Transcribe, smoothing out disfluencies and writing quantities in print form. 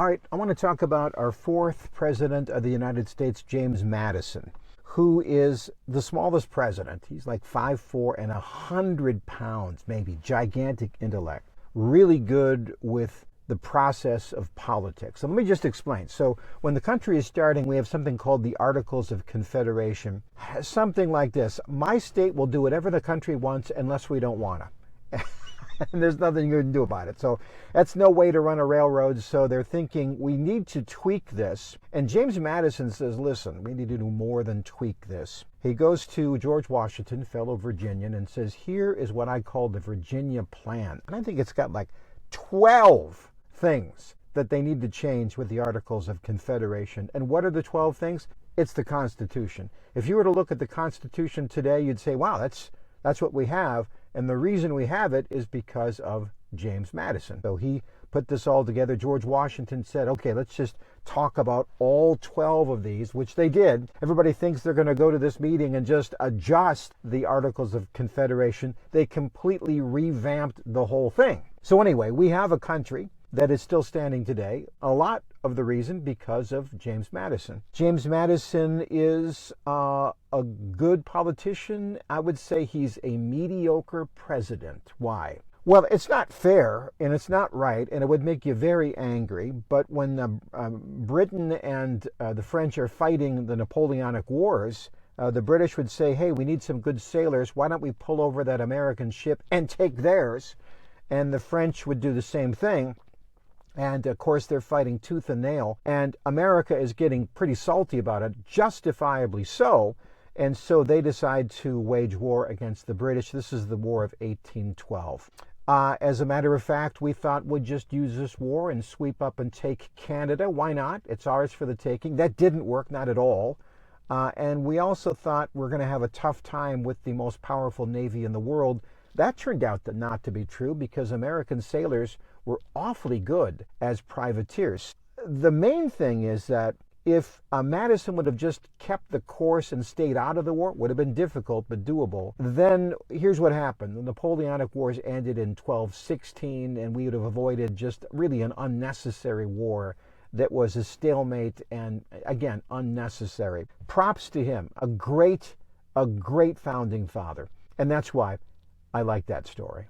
All right, I want to talk about our fourth president of the United States, James Madison, who is the smallest president. He's like 5'4" and 100 pounds, maybe. Gigantic intellect. Really good with the process of politics. So let me just explain. So when the country is starting, we have something called the Articles of Confederation. Something like this: my state will do whatever the country wants unless we don't want to. And there's nothing you can do about it. So that's no way to run a railroad. So they're thinking we need to tweak this. And James Madison says, listen, we need to do more than tweak this. He goes to George Washington, fellow Virginian, and says, here is what I call the Virginia Plan. And I think it's got like 12 things that they need to change with the Articles of Confederation. And what are the 12 things? It's the Constitution. If you were to look at the Constitution today, you'd say, wow, that's what we have. And the reason we have it is because of James Madison. So he put this all together. George Washington said, okay, let's just talk about all 12 of these, which they did. Everybody thinks they're going to go to this meeting and just adjust the Articles of Confederation. They completely revamped the whole thing. So anyway, we have a country that is still standing today. A lot of the reason because of James Madison. James Madison is a good politician. I would say he's a mediocre president. Why? Well, it's not fair and it's not right, and it would make you very angry. But when Britain and the French are fighting the Napoleonic Wars, the British would say, hey, we need some good sailors. Why don't we pull over that American ship and take theirs? And the French would do the same thing. And of course, they're fighting tooth and nail. And America is getting pretty salty about it, justifiably so. And so they decide to wage war against the British. This is the War of 1812. As a matter of fact, we thought we'd just use this war and sweep up and take Canada. Why not? It's ours for the taking. That didn't work, not at all. And we also thought we're going to have a tough time with the most powerful navy in the world. That turned out not to be true because American sailors were awfully good as privateers. The main thing is that if Madison would have just kept the course and stayed out of the war, it would have been difficult but doable. Then here's what happened. The Napoleonic Wars ended in 1216, and we would have avoided just really an unnecessary war that was a stalemate and, again, unnecessary. Props to him. A great founding father. And that's why I like that story.